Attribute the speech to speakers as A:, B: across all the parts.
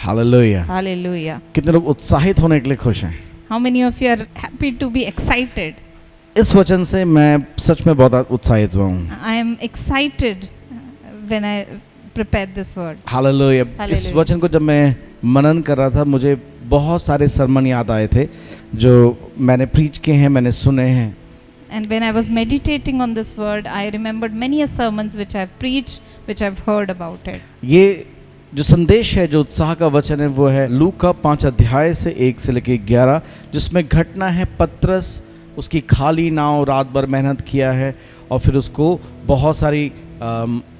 A: Hallelujah.
B: Hallelujah.
A: कितने लोग उत्साहित होने के लिए खुश हैं?
B: How many of you are happy to be excited?
A: इस वचन से मैं सच में बहुत उत्साहित हुआ हूँ।
B: I am excited when I prepared this word.
A: Hallelujah. इस
B: Hallelujah.
A: वचन को जब मैं मनन कर रहा था, मुझे बहुत सारे सरमन याद आए थे जो मैंने प्रीच किए हैं, मैंने सुने हैं।
B: And when I was meditating on this word, I remembered many a sermons which I've preached, which I've heard about it.
A: ये जो संदेश है, जो उत्साह का वचन है, वो है लूका 5 अध्याय से 1 से लेकर 11, जिसमें घटना है पतरस उसकी खाली नाव रात भर मेहनत किया है और फिर उसको बहुत सारी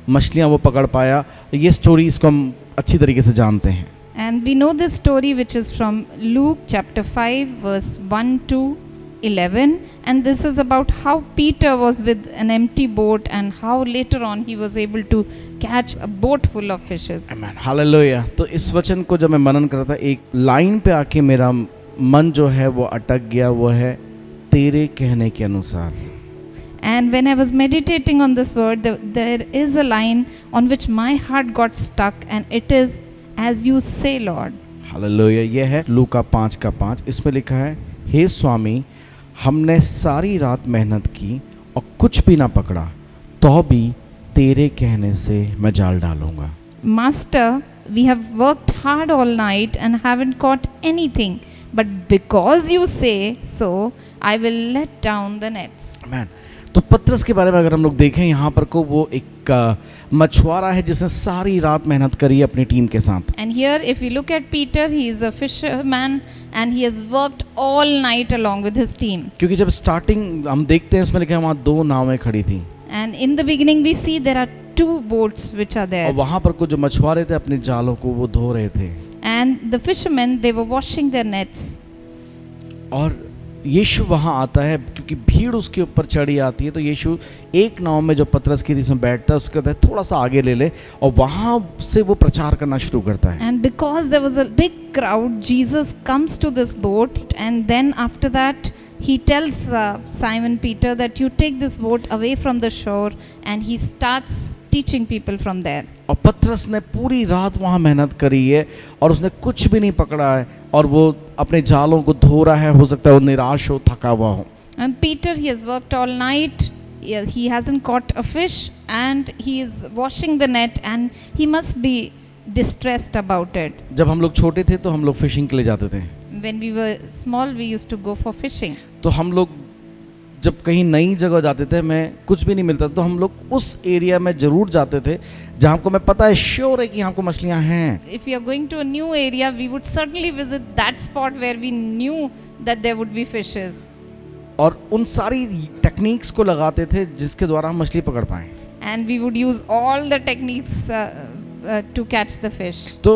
A: मछलियाँ वो पकड़ पाया। ये स्टोरी इसको हम अच्छी तरीके से जानते हैं।
B: And we know this story which is from Luke chapter 5 verse 1 to 11, and this is about how Peter was with an empty boat and how later on he was able to catch a boat full of fishes.
A: आमीन, hallelujah. तो इस वचन को जब मैं मनन कर रहा था, एक लाइन पे आके मेरा मन जो है वो अटक गया, वो है तेरे कहने के अनुसार।
B: And when I was meditating on this word, there is a line on which my heart got stuck, and it is, as you say, Lord.
A: Hallelujah. ये है लूका 5 का 5। इसमें लिखा है, हे स्वामी, हमने सारी रात मेहनत की और कुछ भी ना पकड़ा, तो भी तेरे कहने से मैं जाल डालूंगा।
B: Master, we have worked hard all night and haven't caught anything, but because you say so, I will let down the nets.
A: आमीन। तो पतरस के बारे में अगर हम लोग देखें यहाँ पर को, वो एक मछुआरा है जिसने सारी रात मेहनत करी है अपनी टीम के साथ।
B: And here if we look at Peter, he is a fisherman and he has worked all night along with his team.
A: क्योंकि जब स्टार्टिंग हम देखते हैं उसमें लिखा है वहाँ 2 नावें खड़ी थी
B: And in the beginning we see there are 2 boats which are
A: और
B: there.
A: वहाँ पर को जो मछुआरे थे अपने जालों को वो धो रहे थे
B: And the fishermen, they were washing their nets.
A: और यीशु वहाँ आता है क्योंकि भीड़ उसके ऊपर चढ़ी आती है। तो यीशु एक नाव में जो पतरस की थी उसमें बैठता है, उसके कहता है थोड़ा सा आगे ले ले, और वहाँ से वो प्रचार करना शुरू करता है।
B: And because there was a big crowd, Jesus comes to this boat, and then after that he tells Simon Peter that you take this boat away from the shore, and he starts teaching people from there.
A: और पतरस ने पूरी रात वहाँ मेहनत करी है और उसने कुछ भी नहीं पकड़ा है और वो अपने जालों को धो रहा है। हो सकता है वो निराश हो, थका हुआ हो।
B: And Peter, he has worked all night. He hasn't caught a fish, and he is washing the net, and he must be distressed about it.
A: जब हम लोग छोटे थे तो हम लोग फिशिंग के लिए जाते थे।
B: When we were small, we used to go for fishing.
A: तो हम लोग जब कहीं नई जगह जाते थे, मैं कुछ भी नहीं मिलता तो हम लोग उस एरिया में ज़रूर जाते थे जहाँ हमको मैं पता है, श्योर है कि यहाँ को मछलियाँ हैं।
B: If we are going to a new area, we would certainly visit that spot where we knew that there would be fishes.
A: और उन सारी टेक्निक्स को लगाते थे जिसके द्वारा हम मछली पकड़ पाएँ।
B: And we would use all the techniques to catch the fish.
A: तो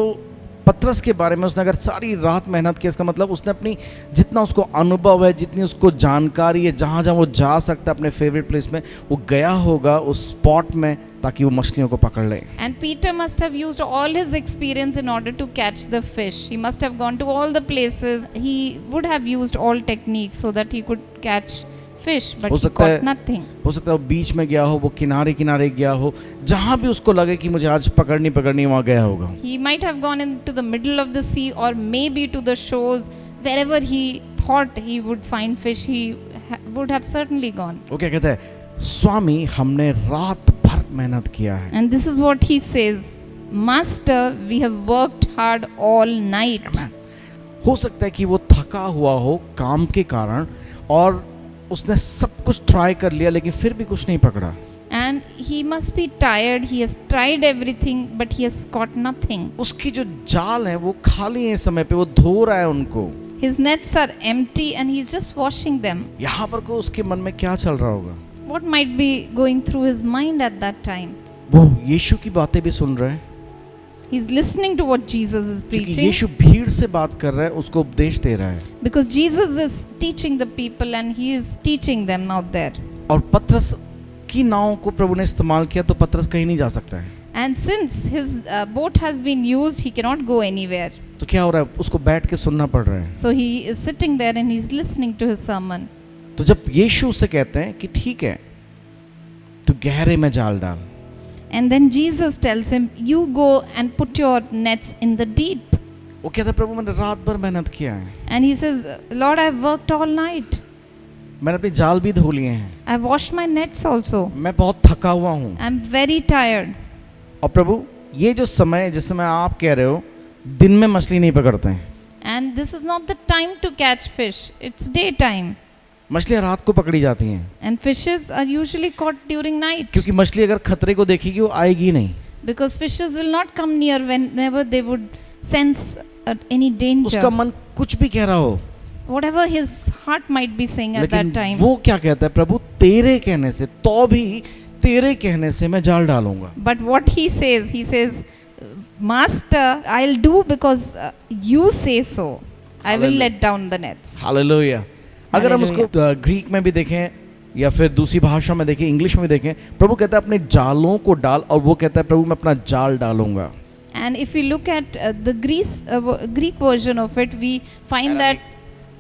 A: पतरस के बारे में उसने अगर सारी रात मेहनत की, इसका मतलब उसने अपनी जितना उसको अनुभव है, जितनी उसको जानकारी है, जहाँ जहाँ वो जा सकता है अपने फेवरेट प्लेस में, वो गया होगा उस स्पॉट में ताकि वो मछलियों को पकड़ ले।
B: And Peter must have used all his experience in order to catch the fish. He must have gone to all the places. He would have used all techniques so that he could catch fish, but he caught nothing.
A: हो सकता है वो बीच में गया हो, वो किनारे किनारे गया हो, जहाँ भी उसको लगे कि मुझे आज पकड़नी वहाँ गया होगा।
B: He might have gone into the middle of the sea or maybe to the shores. Wherever he thought he would find fish, he would have certainly gone.
A: वो क्या कहता है, स्वामी हमने रात भर मेहनत किया है।
B: And this is what he says, Master, we have worked hard all night.
A: हो सकता है कि वो थका हुआ हो काम के कारण और उसने सब कुछ ट्राई कर लिया लेकिन फिर भी कुछ नहीं पकड़ा।
B: And he must be tired. He has tried everything, but he has caught nothing.
A: उसकी जो जाल है वो खाली है, समय पे वो धो रहा है उनको।
B: His nets are empty and he's just washing them.
A: यहाँ पर को उसके मन में क्या चल रहा होगा?
B: What might be going through his mind at that time?
A: वो यीशु की बातें भी सुन रहा है
B: He's listening to what Jesus is
A: क्योंकि
B: preaching.
A: यीशु भीड़ से बात कर रहा है, उसको उपदेश दे रहा है।
B: Because Jesus is teaching the people and he is teaching them out there.
A: और पतरस की नाव को प्रभु ने इस्तेमाल किया तो पतरस कहीं नहीं जा सकता है।
B: And since his boat has been used, he cannot go anywhere.
A: तो क्या हो रहा है, उसको बैठ के सुनना पड़ रहा है।
B: So he is sitting there and he's listening to his sermon.
A: तो जब यीशु से कहते हैं कि ठीक है तू गहरे में जाल डाल,
B: And then Jesus tells him, you go and put your nets in the deep.
A: वो कहता है प्रभु मैंने रात भर मेहनत किया है,
B: And he says, Lord, I've worked all night.
A: मैंने अपनी जाल भी धो लिए हैं,
B: I've washed my nets also.
A: मैं बहुत थका हुआ हूँ।
B: I'm very tired.
A: और प्रभु ये जो समय है जिस समय आप कह रहे हो दिन में मछली नहीं पकड़ते हैं,
B: And this is not the time to catch fish. It's daytime.
A: मछलियाँ रात को पकड़ी जाती हैं,
B: And fishes are usually caught during night.
A: क्योंकि मछली अगर खतरे को देखेगी वो आएगी नहीं,
B: Because fishes will not come near whenever they would sense any danger.
A: उसका मन कुछ भी कह रहा हो,
B: Whatever his heart might be saying at
A: लेकिन
B: that time.
A: वो क्या कहता है प्रभु तेरे कहने से, तो भी तेरे कहने से मैं जाल डालूंगा।
B: But what he says, Master, I'll do because you say so. I will
A: Hallelujah.
B: let down the nets.
A: Hallelujah. अगर हम उसको ग्रीक में भी देखें या फिर दूसरी भाषा में देखें, इंग्लिश में भी देखें, प्रभु कहता है अपने जालों को डाल, और वो कहता है प्रभु मैं अपना जाल डालूंगा।
B: And if we look at the Greek version of it, we find that,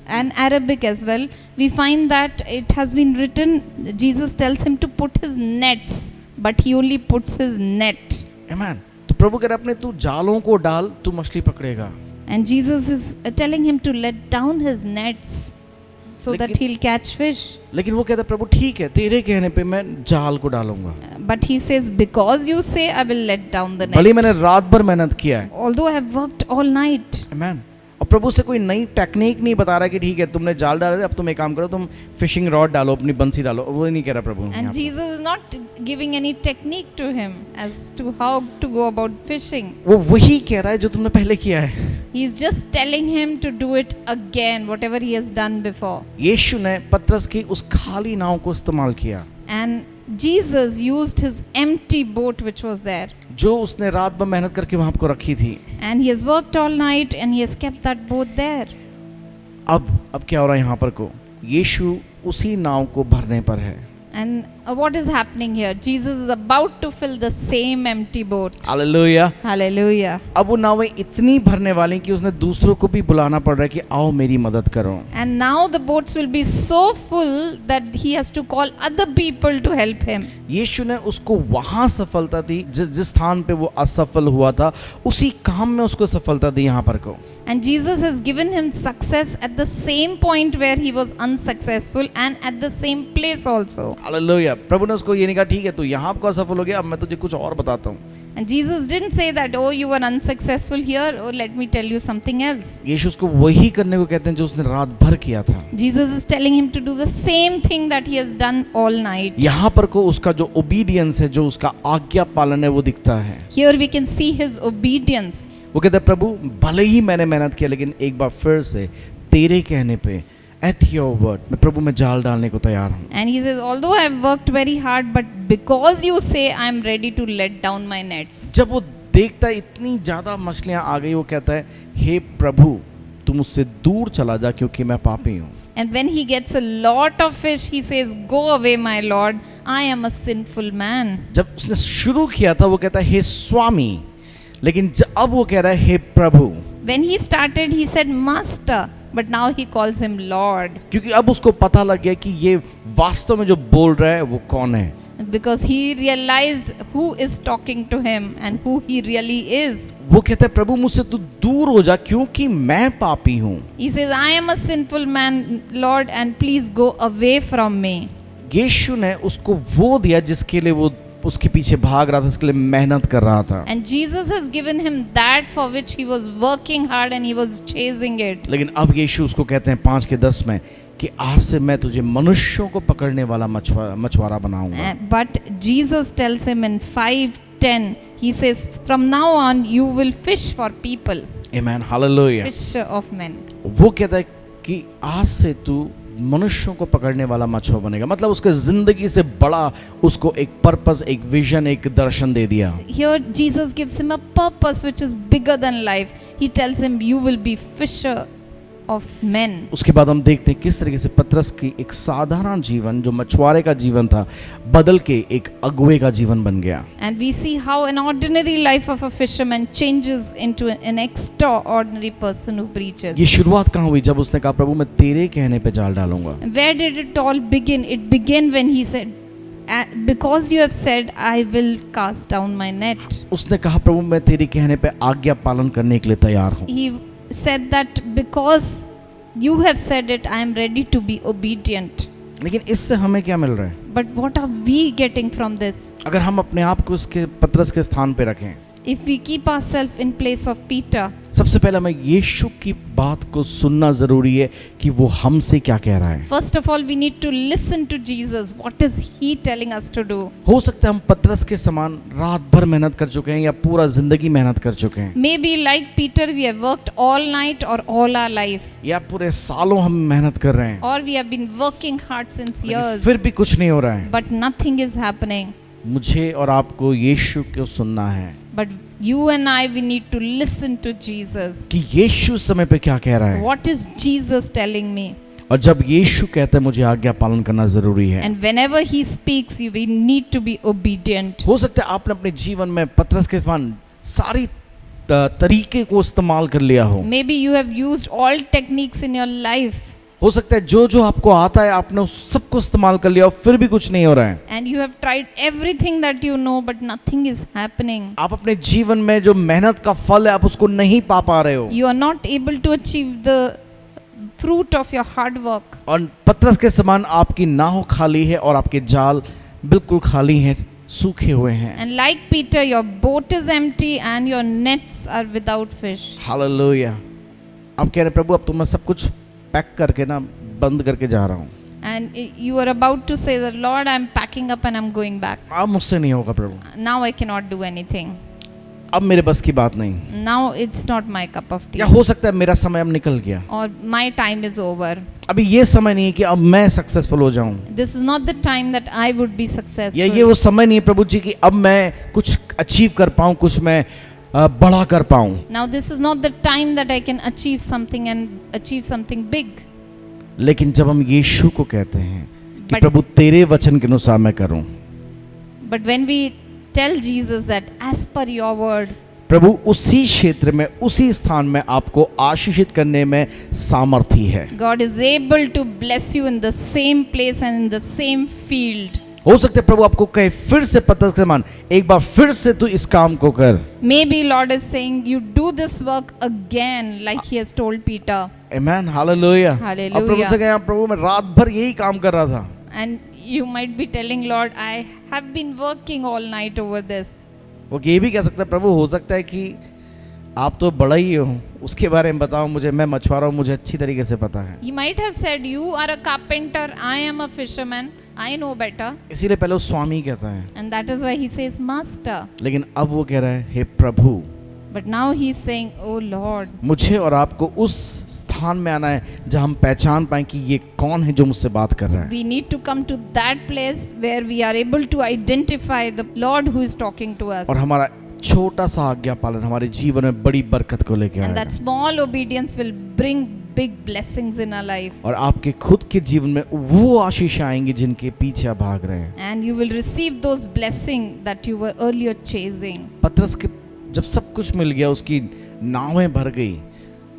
B: and Arabic as well, we find that it has been written, Jesus tells him to put his nets, but he only puts his net.
A: आमीन। तो प्रभु कह रहा है अपने तू जालों को डाल, तू मछली पकड़ेगा।
B: And Jesus is telling him to let down his nets so that
A: लेकिन-
B: he'll catch fish.
A: लेकिन वो कहता है प्रभु ठीक है, तेरे कहने पे मैं जाल को डालूंगा,
B: But he says, because you say, I will let down the
A: भले मैंने
B: net.
A: रात भर मेहनत किया है।
B: Although I have worked all night.
A: आमीन। और प्रभु से कोई नई टेक्निक नहीं बता रहा कि ठीक है तुमने जाल डाला, अब तुम एक काम करो, तुम फिशिंग रॉड डालो, अपनी बंसी डालो, वो नहीं कह रहा प्रभु यहाँ
B: And
A: पे।
B: Jesus is not giving any technique to him as to how to go about fishing.
A: वो वही कह रहा है जो तुमने पहले किया है।
B: He's just telling him to do it again, whatever he has done before.
A: यीशु ने पतरस की उस खाली नाव को इस्तेमाल किया
B: And Jesus used his empty boat which was there.
A: जो उसने रात भर मेहनत करके वहां को रखी थी।
B: And he has worked all night and he has kept that boat there.
A: अब क्या हो रहा है यहाँ पर को, यीशु उसी नाव को भरने पर है।
B: And what is happening here? Jesus is about to fill the same empty boat.
A: Hallelujah.
B: Hallelujah.
A: अब वो नावें इतनी भरने वाली कि उसने दूसरों को भी बुलाना पड़ रहा है कि आओ मेरी मदद करो।
B: And now the boats will be so full that he has to call other people to help him.
A: यीशु ने उसको वहां सफलता दी जिस स्थान पे वो असफल हुआ था, उसी काम में उसको सफलता दी यहाँ पर को।
B: And Jesus has given him success at the same point where he was unsuccessful and at the same place also.
A: Hallelujah. प्रभु ने उसको ये नहीं कहा ठीक है तू यहाँ को असफल हो गया, अब मैं तुझे कुछ और बताता हूँ।
B: And Jesus didn't say that, oh, you were unsuccessful here, oh, let me tell you something else.
A: यीशु उसको वही करने को कहते हैं जो उसने रात भर किया था।
B: Jesus is telling him to do the same thing that he has done all night.
A: यहाँ पर को उसका जो ओबीडियंस है, जो उसका आज्ञा पालन है, वो दिखता है।
B: Here we can see his obedience.
A: वो कहता है प्रभु भले ही मैंने मेहनत किया, लेकिन एक बार फिर से तेरे कहने पे एट योर वर्ड मैं प्रभु मैं जाल डालने को तैयार हूँ।
B: And he says, although I have worked very hard, but because you say, I am ready to let down my nets.
A: जब वो देखता है इतनी ज्यादा मछलियां आ गई, वो कहता है हे प्रभु तू मुझसे दूर चला जा क्योंकि मैं पापी हूँ।
B: And when he gets a lot of fish, he says, go away, my Lord, I am a sinful man.
A: जब उसने शुरू किया था वो कहता है हे स्वामी, लेकिन अब वो कह रहा है हे प्रभु।
B: When he started, he said, Master, but now he calls him Lord.
A: क्योंकि अब उसको पता लग गया कि ये वास्तव में जो बोल रहा है वो कौन है।
B: Because he realized who is talking to him and who he really is.
A: वो कहता है प्रभु मुझसे तू दूर हो जा क्योंकि मैं पापी हूँ।
B: He says, I am a sinful man, Lord, and please go away from me.
A: यीशु ने उसको वो दिया जिसके लिए वो उसके पीछे भाग रहा था, इसके लिए मेहनत कर रहा था।
B: And Jesus has given him that for which he was working hard and he was chasing it.
A: लेकिन अब यीशु उसको कहते हैं 5:10 में कि आज से मैं तुझे मनुष्यों को पकड़ने वाला मछुआरा बनाऊंगा।
B: But Jesus tells him in 5:10, he says, from now on you will fish for people,
A: आमीन हालेलुया।
B: fisher of men.
A: वो कहता है कि आज से तू मनुष्यों को पकड़ने वाला मछुआ बनेगा, मतलब उसके जिंदगी से बड़ा उसको एक पर्पस, एक विजन, एक दर्शन दे दिया।
B: Here Jesus gives him a purpose which is bigger than life. He tells him, you will be fisher of men.
A: उसके बाद हम देखते हैं किस तरीके से पतरस की एक साधारण जीवन जो मछुआरे का जीवन था बदल के एक अगुवे का जीवन बन गया।
B: And we see how an ordinary life of a fisherman changes into an extraordinary person who preaches.
A: ये शुरुआत कहाँ हुई? जब उसने कहा प्रभु मैं तेरे कहने पे जाल डालूंगा।
B: Where did it all begin? It began when he said, because you have said, I will cast down my net.
A: उसने कहा प्रभु मैं तेरे कहने पे आज्ञा पालन करने के लिए तैयार हूँ।
B: He said that because you have said it, I am ready to be obedient.
A: लेकिन इससे हमें क्या मिल रहा है?
B: But what are we getting from this?
A: अगर हम अपने आप को उसके पतरस के स्थान पे रखें,
B: If we keep ourselves in place of Peter,
A: सबसे पहले हमें यीशु की बात को सुनना जरूरी है कि वो हमसे क्या कह रहा है।
B: first of all, we need to listen to Jesus. What is he telling us to do?
A: हो सकता है हम पतरस के समान रात भर मेहनत कर चुके हैं या पूरा जिंदगी मेहनत कर चुके हैं,
B: Maybe like Peter, we have worked all night or all our life,
A: या पूरे सालों हम मेहनत कर रहे हैं,
B: or we have been working hard since
A: लेकिन
B: years,
A: फिर भी कुछ नहीं हो रहा है।
B: but nothing is happening.
A: मुझे और आपको यीशु को सुनना है
B: But you and I, we need to listen to Jesus.
A: कि यीशु समय पे क्या कह रहा है,
B: What is Jesus telling me?
A: और जब यीशु कहता है मुझे आज्ञा पालन करना जरूरी है।
B: And whenever he speaks, we need to be obedient.
A: हो सकता है आपने अपने जीवन में पतरस के समान सारी तरीके को इस्तेमाल कर लिया हो,
B: Maybe you have used all techniques in your life,
A: हो सकता है जो जो आपको आता है आपने उस सबको इस्तेमाल कर लिया और फिर भी कुछ नहीं हो रहा है।
B: and you have tried everything that you know, but nothing is happening.
A: आप अपने जीवन में जो मेहनत का फल है आप उसको नहीं पा रहे हो,
B: You are not able to achieve the fruit of your hard work.
A: और पतरस के समान आपकी नाव खाली है और आपके जाल बिल्कुल खाली हैं, सूखे हुए हैं।
B: And like Peter, your boat is empty and your nets are without fish.
A: Hallelujah. आप कह रहे हैं प्रभु अब तो मैं सब कुछ पैक करके ना बंद करके जा रहा हूँ,
B: And you are about to say that, Lord, I'm packing up and I'm going back.
A: अब मुझसे नहीं होगा प्रभु,
B: Now I cannot do anything.
A: अब मेरे बस की बात नहीं,
B: Now it's not my cup of tea.
A: या हो सकता है मेरा समय अब निकल गया,
B: Or my time is over.
A: अभी ये समय नहीं है कि अब मैं सक्सेसफुल हो जाऊं,
B: This is not the time that I would be successful.
A: या ये वो समय नहीं है प्रभु जी कि अब मैं कुछ अचीव कर पाऊं, कुछ मैं बड़ा कर पाऊं।
B: Now this is not the time that I can achieve something and achieve something big.
A: लेकिन जब हम यीशु को कहते हैं कि
B: But-
A: प्रभु तेरे वचन के अनुसार मैं करूं,
B: But when we tell Jesus that as per your word,
A: प्रभु उसी क्षेत्र में उसी स्थान में आपको आशीषित करने में सामर्थ्य है।
B: God is able to bless you in the same place and in the same field.
A: हो सकता है प्रभु आपको कहे फिर से पतरस के समान एक बार फिर से तू इस काम को कर।
B: Maybe Lord is saying you do this work again like he has told Peter.
A: Amen, hallelujah.
B: Hallelujah.
A: अब प्रभु से कहे प्रभु मैं रात भर यही काम कर रहा था,
B: And you might be telling, Lord, I have been working all night over this.
A: वो ये भी कह सकता है प्रभु हो सकता है कि आप तो बड़ा ही हो, उसके बारे में बताओ मुझे, मैं मछुआरा हूँ, मुझे अच्छी तरीके से पता है।
B: He might have said, you are a carpenter, I am a fisherman, I know better.
A: इसीलिए पहले वो स्वामी कहता है,
B: And that is why he says master.
A: लेकिन अब वो कह रहा है हे प्रभु,
B: But now he is saying, oh Lord,
A: मुझे और आपको उस स्थान में आना है जहां हम पहचान पाए कि ये कौन है जो मुझसे बात कर रहा है।
B: we need to come to that place where we are able to identify the Lord who is talking to us.
A: और हमारा छोटा सा आज्ञा पालन हमारे जीवन में बड़ी बरकत को लेके
B: And
A: आएगा,
B: that small obedience will bring big blessings in our life.
A: और आपके खुद के जीवन में वो आशीष आएंगी जिनके पीछे आप भाग रहे हैं।
B: And you will receive those blessings that you were earlier chasing.
A: पतरस के जब सब कुछ मिल गया, उसकी नावें भर गई,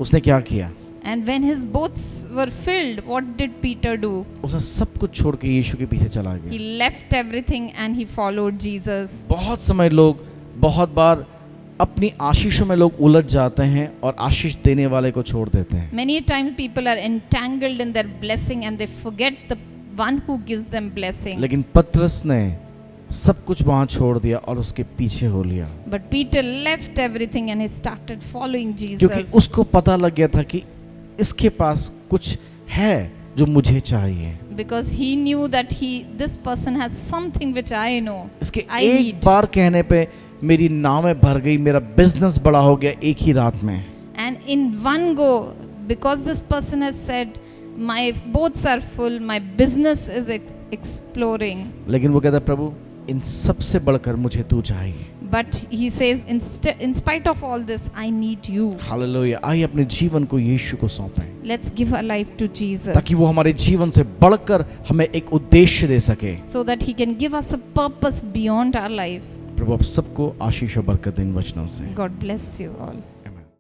A: उसने क्या किया?
B: And when his boats were filled, what did Peter do?
A: उसने सब कुछ छोड़ के यीशु के पीछे चला
B: He
A: गया।
B: left everything and he followed Jesus.
A: बहुत समय लोग बहुत बार अपनी आशीषों में लोग उलझ जाते हैं और आशीष देने वाले को छोड़ देते हैं।
B: Many times people are entangled in their blessing and they forget the one who gives them blessings.
A: लेकिन पतरस ने सब कुछ वहां छोड़ दिया और उसके पीछे हो लिया,
B: But Peter left everything and he started following
A: क्योंकि
B: Jesus.
A: उसको पता लग गया था कि इसके पास कुछ है जो मुझे चाहिए।
B: Because he knew that this person has something which I know.
A: इसके
B: I
A: एक
B: need.
A: बार कहने पे मेरी नावें भर गई, मेरा बिजनेस बड़ा हो गया एक ही रात में।
B: And in one go, because this person has said, my boats are full, my business is exploring.
A: लेकिन वो कहता है प्रभु इन सब से बढ़कर मुझे तू चाहिए।
B: But he says, in spite of all this, I need you.
A: Hallelujah. आइए अपने जीवन को यीशु को सौंपें
B: Let's give our life to Jesus
A: ताकि वो हमारे जीवन से बढ़कर हमें एक उद्देश्य दे सके।
B: so that he can give us a purpose beyond our life.
A: प्रभु आप सबको आशीष और बरकत इन वचनों से।
B: God bless you all.